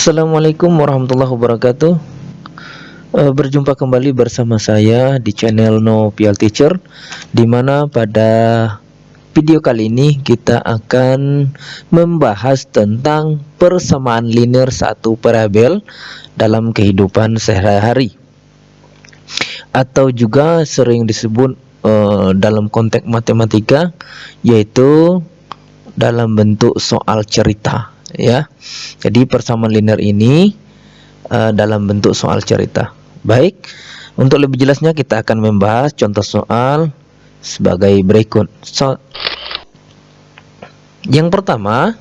Assalamualaikum warahmatullahi wabarakatuh. Berjumpa kembali bersama saya di channel Nopial Teacher, di mana pada video kali ini kita akan membahas tentang persamaan linear satu variabel dalam kehidupan sehari-hari, atau juga sering disebut dalam konteks matematika, yaitu dalam bentuk soal cerita, ya. Jadi persamaan linear ini dalam bentuk soal cerita. Baik, untuk lebih jelasnya kita akan membahas contoh soal sebagai berikut. Yang pertama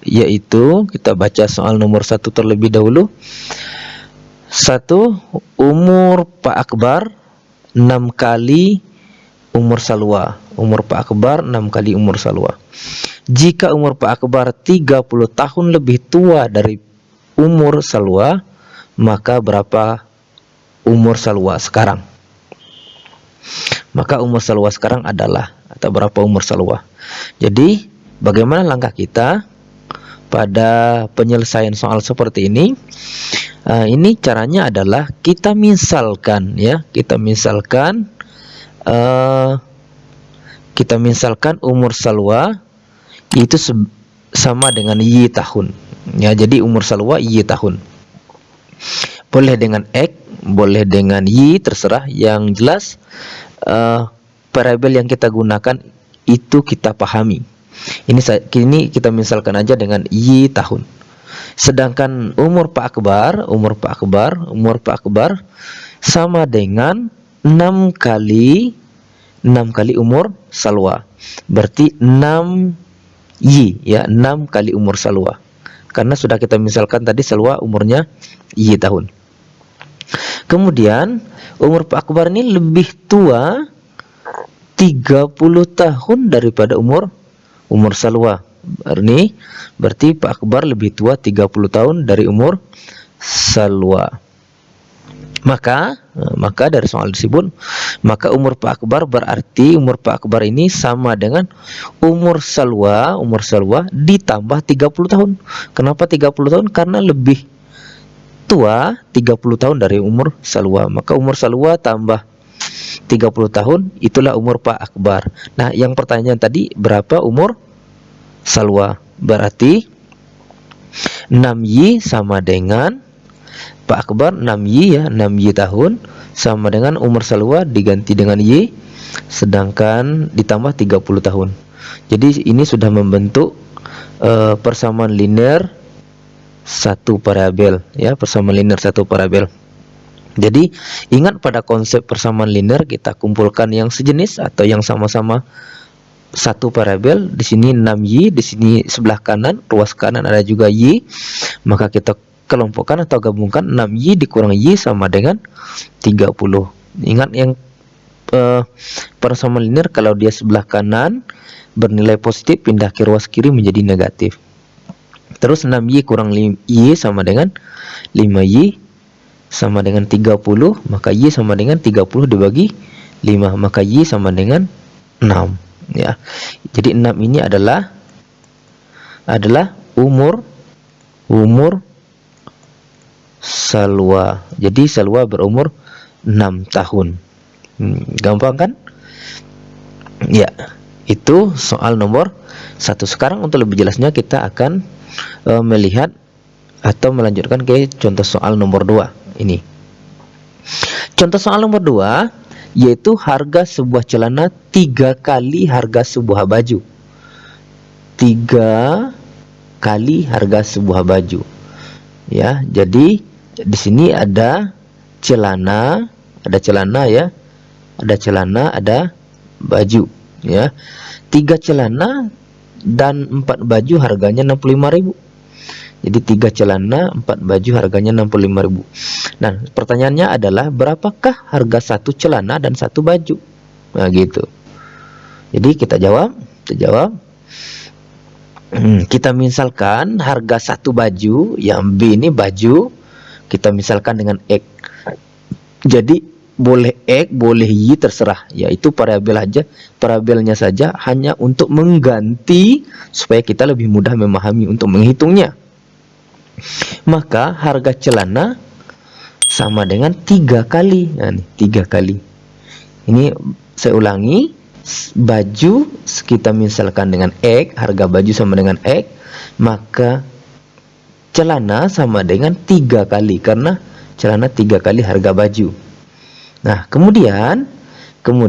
yaitu kita baca soal nomor 1 terlebih dahulu. 1. Umur Pak Akbar 6 kali umur Salwa. Umur Pak Akbar 6 kali umur Salwa. Jika umur Pak Akbar 30 tahun lebih tua dari umur Salwa, maka berapa umur Salwa sekarang? Maka umur Salwa sekarang adalah, atau berapa umur Salwa. Jadi bagaimana langkah kita pada penyelesaian soal seperti ini? Ini caranya adalah kita misalkan, ya, kita misalkan umur Salwa itu sama dengan Y tahun, ya. Jadi umur Salwa Y tahun. Boleh dengan X, boleh dengan Y, terserah. Yang jelas variabel yang kita gunakan itu kita pahami. Ini kita misalkan aja dengan Y tahun. Sedangkan umur Pak Akbar sama dengan 6 kali umur Salwa. Berarti 6 Y, ya, 6 kali umur Salwa. Karena sudah kita misalkan tadi Salwa umurnya Y tahun. Kemudian umur Pak Akbar ini lebih tua 30 tahun daripada umur Salwa. Ini berarti Pak Akbar lebih tua 30 tahun dari umur Salwa. Maka dari soal disebut, maka umur Pak Akbar berarti umur Pak Akbar ini sama dengan umur Salwa ditambah 30 tahun. Kenapa 30 tahun? Karena lebih tua 30 tahun dari umur Salwa. Maka umur Salwa tambah 30 tahun, itulah umur Pak Akbar. Nah, yang pertanyaan tadi, berapa umur Salwa? Berarti 6Y sama dengan Pak Akbar 6Y, ya, 6Y tahun sama dengan umur Salwa diganti dengan Y, sedangkan ditambah 30 tahun. Jadi ini sudah membentuk persamaan linear satu variabel, ya, persamaan linear satu variabel. Jadi ingat, pada konsep persamaan linear kita kumpulkan yang sejenis atau yang sama-sama satu variabel. Di sini 6Y, di sini sebelah kanan, ruas kanan ada juga Y. Maka kita kelompokkan atau gabungkan 6Y dikurang Y sama dengan 30. Ingat, yang persamaan linear kalau dia sebelah kanan bernilai positif, pindah ke ruas kiri menjadi negatif. Terus 6Y kurang Y sama dengan 5Y sama dengan 30, maka Y sama dengan 30 dibagi 5, maka Y sama dengan 6, ya. Jadi 6 ini adalah umur Salwa. Jadi Salwa berumur 6 tahun. Gampang kan? Ya, itu soal nomor 1. Sekarang untuk lebih jelasnya kita akan melihat atau melanjutkan ke contoh soal nomor 2 ini. Contoh soal nomor 2 yaitu harga sebuah celana 3 kali harga sebuah baju. 3 kali harga sebuah baju, ya. Jadi di sini ada celana, ya. Ada celana, ada baju, ya. 3 celana dan 4 baju harganya 65.000. Jadi 3 celana, 4 baju harganya 65.000. Nah, pertanyaannya adalah berapakah harga satu celana dan satu baju? Nah, gitu. Jadi kita jawab. Kita misalkan harga satu baju, yang B ini baju, kita misalkan dengan X. Jadi boleh X, boleh Y, terserah. Yaitu parabelnya saja hanya untuk mengganti supaya kita lebih mudah memahami untuk menghitungnya. Maka harga celana sama dengan 3 kali. Nah, nih, 3 kali. Ini saya ulangi, baju kita misalkan dengan X, harga baju sama dengan X, maka celana sama dengan 3 kali, karena celana 3 kali harga baju. Nah, kemudian 3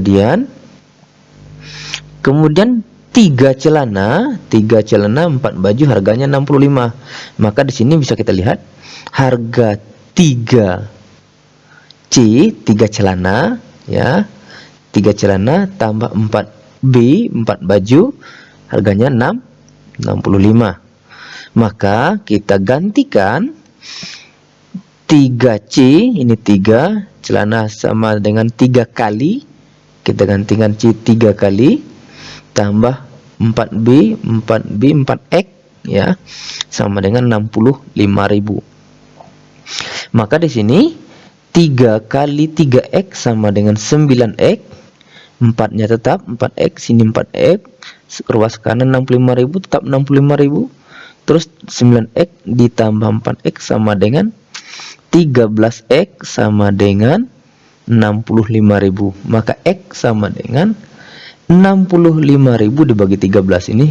celana, 4 baju harganya 65. Maka di sini bisa kita lihat harga 3 C, 3 celana ya. 3 celana tambah 4 B, 4 baju harganya 65. Maka kita gantikan 3C, ini 3 celana sama dengan 3 kali, kita gantikan C 3 kali tambah 4B 4X ya, sama dengan 65.000. Maka di sini 3 kali 3X sama dengan 9X, 4-nya tetap 4X, sini 4X, ruas kanan 65.000 tetap 65.000. Terus 9X ditambah 4X sama dengan 13X sama dengan 65.000. Maka X sama dengan 65.000 dibagi 13 ini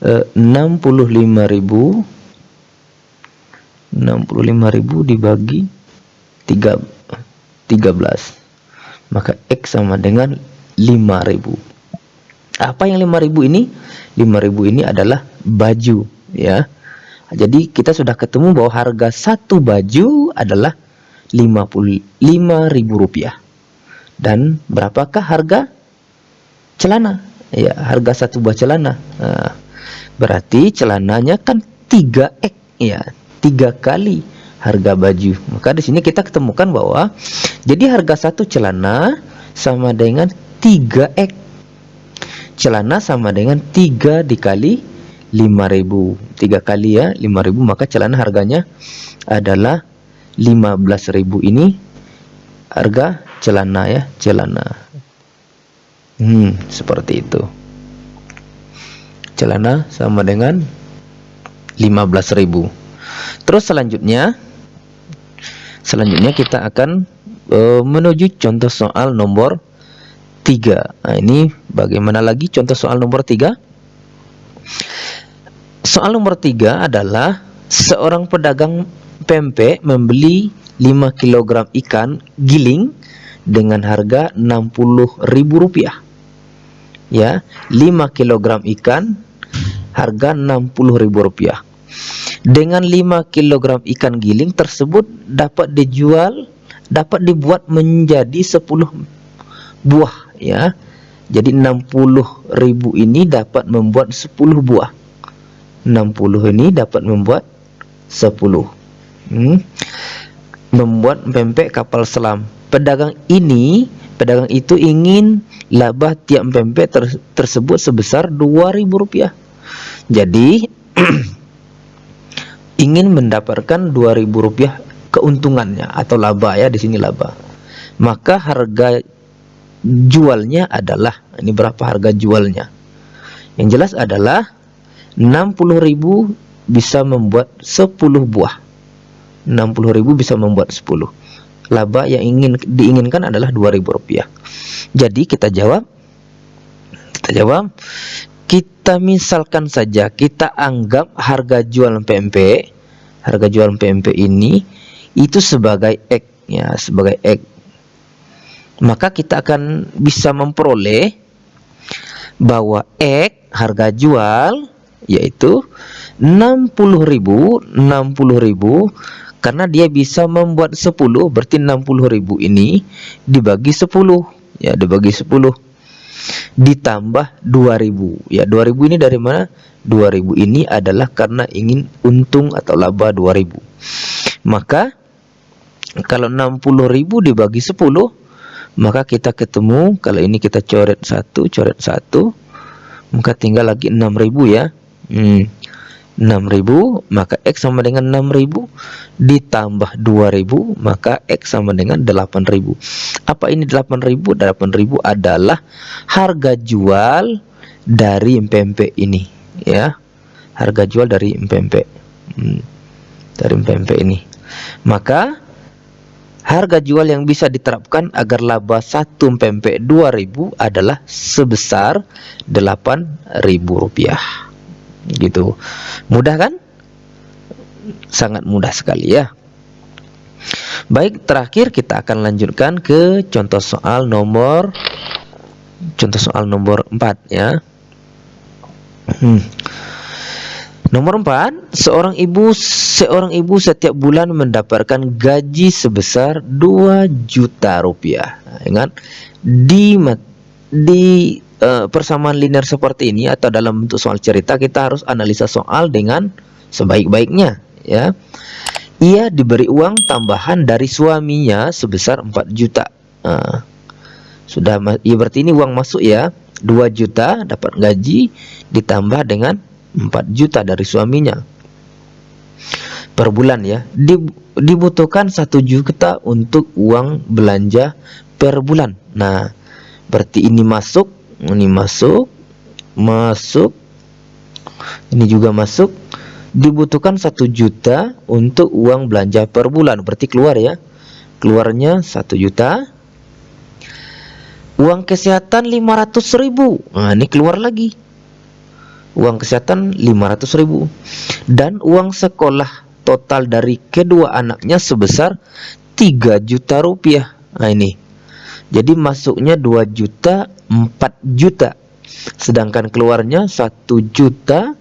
65.000 dibagi 13. Maka X sama dengan 5.000. Apa yang 5.000 ini? 5.000 ini adalah baju ya. Jadi kita sudah ketemu bahwa harga satu baju adalah Rp55.000. Dan berapakah harga celana? Ya, harga satu buah celana. Nah, berarti celananya kan 3X ya, 3 kali harga baju. Maka di sini kita ketemukan bahwa jadi harga satu celana sama dengan 3X. Celana sama dengan 3 dikali 5.000, 3 kali ya 5.000, maka celana harganya adalah 15.000. Ini harga celana ya, celana. Seperti itu. Celana sama dengan 15.000. Terus selanjutnya kita akan menuju contoh soal nomor 3. Nah, ini bagaimana lagi contoh soal nomor 3? Soal nomor 3 adalah seorang pedagang pempek membeli 5 kg ikan giling dengan harga Rp60.000. Ya, 5 kg ikan harga Rp60.000. Dengan 5 kg ikan giling tersebut dapat dibuat menjadi 10 buah ya. Jadi 60.000 ini dapat membuat 10 buah. 60 ini dapat membuat 10. Membuat pempek kapal selam. Pedagang itu ingin laba tiap pempek tersebut sebesar Rp2.000. Jadi ingin mendapatkan Rp2.000 keuntungannya atau laba ya, di sini laba. Maka harga jualnya adalah, ini berapa harga jualnya? Yang jelas adalah 60.000 bisa membuat 10 buah. 60.000 bisa membuat 10. Laba yang diinginkan adalah Rp2.000. Jadi kita jawab, kita misalkan saja, kita anggap harga jual pempek ini itu sebagai X ya, sebagai X. Maka kita akan bisa memperoleh bahwa X harga jual yaitu 60.000 karena dia bisa membuat 10, berarti 60.000 ini dibagi 10 ya, dibagi 10 ditambah 2.000 ya. 2.000 ini dari mana? 2.000 ini adalah karena ingin untung atau laba 2.000. Maka kalau 60.000 dibagi 10, maka kita ketemu, kalau ini kita coret 1, maka tinggal lagi 6.000 ya. 6.000, maka X sama dengan 6.000 ditambah 2.000, maka X sama dengan 8.000. Apa ini 8.000? 8.000 adalah harga jual dari empempe ini, ya. Harga jual dari empempe. Dari empempe ini. Maka harga jual yang bisa diterapkan agar laba satu empempe 2.000 adalah sebesar 8.000 rupiah. Gitu. Mudah kan? Sangat mudah sekali ya. Baik, terakhir kita akan lanjutkan ke contoh soal nomor 4 ya. Nomor 4, seorang ibu setiap bulan mendapatkan gaji sebesar 2 juta rupiah. Nah, ingat, di persamaan linear seperti ini atau dalam bentuk soal cerita, kita harus analisa soal dengan sebaik-baiknya, ya. Ia diberi uang tambahan dari suaminya sebesar 4 juta. Nah, ya berarti ini uang masuk ya, 2 juta dapat gaji ditambah dengan 4 juta dari suaminya per bulan ya. Dibutuhkan 1 juta untuk uang belanja per bulan. Nah, berarti ini masuk, ini masuk, ini juga masuk. Dibutuhkan 1 juta untuk uang belanja per bulan, berarti keluar ya. Keluarnya 1 juta. Uang kesehatan 500.000. Nah, ini keluar lagi. Uang kesehatan 500.000. Dan uang sekolah total dari kedua anaknya sebesar 3 juta rupiah. Nah, ini. Jadi masuknya 2 juta, 4 juta. Sedangkan keluarnya 1 juta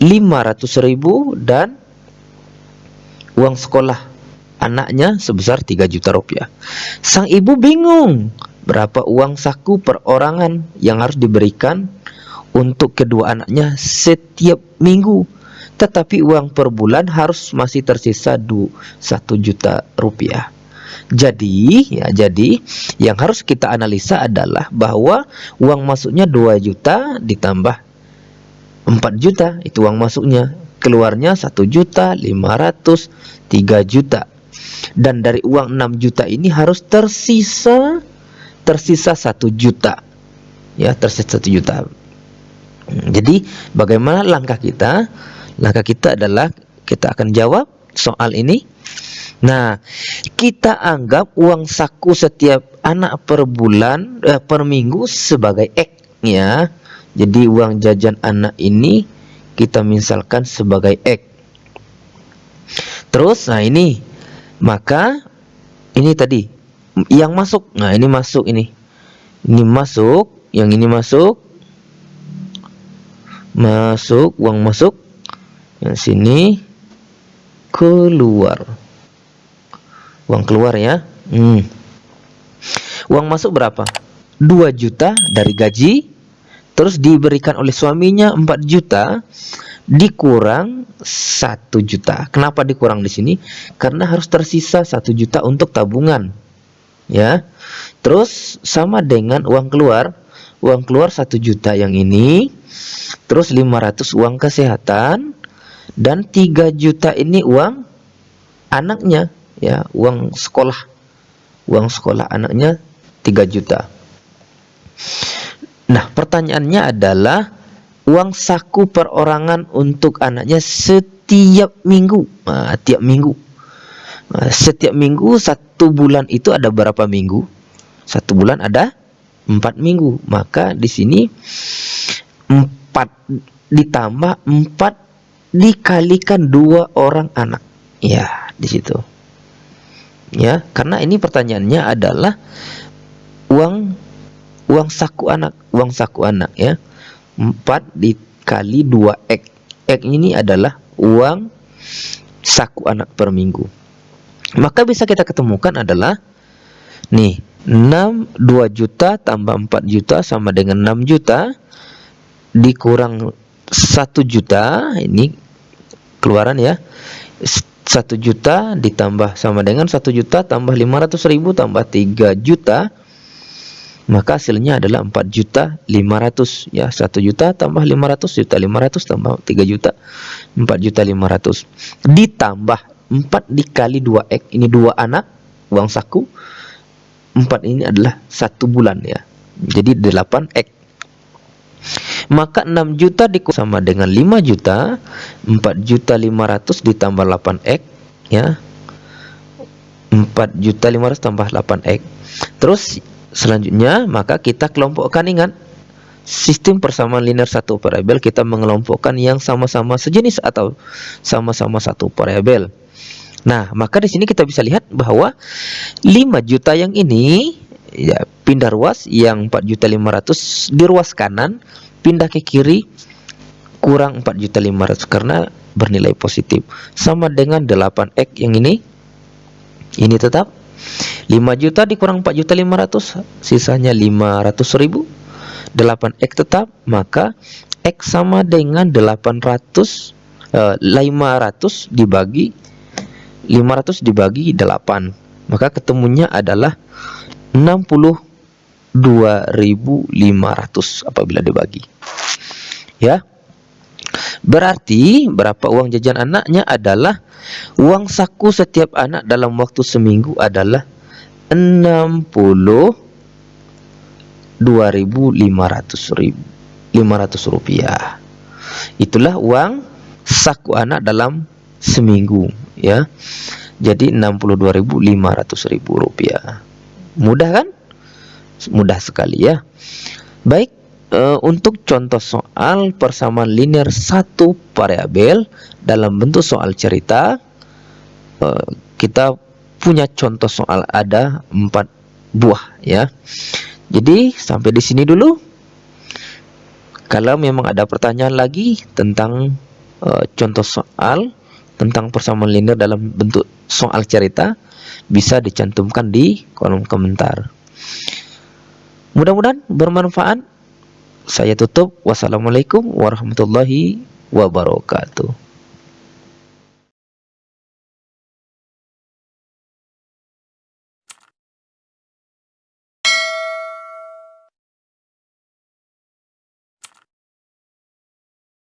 500.000 dan uang sekolah anaknya sebesar 3 juta rupiah. Sang ibu bingung berapa uang saku perorangan yang harus diberikan untuk kedua anaknya setiap minggu. Tetapi uang per bulan harus masih tersisa 1 juta rupiah. Jadi yang harus kita analisa adalah bahwa uang masuknya 2 juta ditambah 4 juta, itu uang masuknya. Keluarnya 1 juta 500, 3 juta. Dan dari uang 6 juta ini harus tersisa 1 juta. Ya, tersisa 1 juta. Jadi bagaimana langkah kita? Langkah kita adalah kita akan jawab soal ini. Nah, kita anggap uang saku setiap anak per bulan, per minggu sebagai X ya. Jadi uang jajan anak ini kita misalkan sebagai X. Terus, nah ini, maka ini tadi yang masuk. Nah, ini masuk ini. Ini masuk, yang ini masuk. Masuk, uang masuk. Yang sini keluar. Uang keluar ya. Uang masuk berapa? 2 juta dari gaji. Terus diberikan oleh suaminya 4 juta. Dikurang 1 juta. Kenapa dikurang di sini? Karena harus tersisa 1 juta untuk tabungan. Ya. Terus sama dengan uang keluar. Uang keluar 1 juta yang ini. Terus 500 uang kesehatan. Dan 3 juta ini uang anaknya. Ya, uang sekolah anaknya 3 juta. Nah, pertanyaannya adalah uang saku perorangan untuk anaknya setiap minggu. Nah, tiap minggu. Nah, setiap minggu 1 bulan itu ada berapa minggu? 1 bulan ada 4 minggu. Maka di sini 4 ditambah 4 dikalikan 2 orang anak. Ya, di situ. Ya, karena ini pertanyaannya adalah uang saku anak ya. 4 dikali 2 X. X ini adalah uang saku anak per minggu. Maka bisa kita ketemukan adalah nih, 2 juta tambah 4 juta sama dengan 6 juta dikurang 1 juta, ini keluaran ya. 1 juta ditambah sama dengan 1 juta tambah 500.000 tambah 3 juta. maka hasilnya adalah 4.500.000 ya. 1 juta tambah 500, juta 500 tambah 3 juta, 4.500.000 ditambah 4 dikali 2x, ini 2 anak uang saku, 4 ini adalah 1 bulan ya, jadi 8x. Maka 6 juta sama dengan 5 juta, 4.500.000 ditambah 8x ya, 4.500.000 tambah 8x. Terus selanjutnya maka kita kelompokkan, ingat sistem persamaan linear satu variabel, kita mengelompokkan yang sama-sama sejenis atau sama-sama satu variabel. Nah, maka di sini kita bisa lihat bahwa 5 juta yang ini ya pindah ruas, yang 4.500.000 di ruas kanan pindah ke kiri, kurang 4.500.000 karena bernilai positif, sama dengan 8x yang ini tetap 5 juta dikurang 4.500.000 sisanya 500.000, 8x tetap, maka x sama dengan 500 dibagi 8, maka ketemunya adalah 62.500 apabila dibagi ya. Berarti berapa uang jajan anaknya adalah uang saku setiap anak dalam waktu seminggu adalah 62.500 rupiah. Itulah uang saku anak dalam seminggu ya. Jadi 62.500 rupiah. Mudah kan? Mudah sekali ya. Baik, untuk contoh soal persamaan linear satu variabel dalam bentuk soal cerita, kita punya contoh soal ada 4 buah ya. Jadi sampai di sini dulu. Kalau memang ada pertanyaan lagi tentang contoh soal tentang persamaan linear dalam bentuk soal cerita, bisa dicantumkan di kolom komentar. Mudah-mudahan bermanfaat. Saya tutup. Wassalamualaikum warahmatullahi wabarakatuh.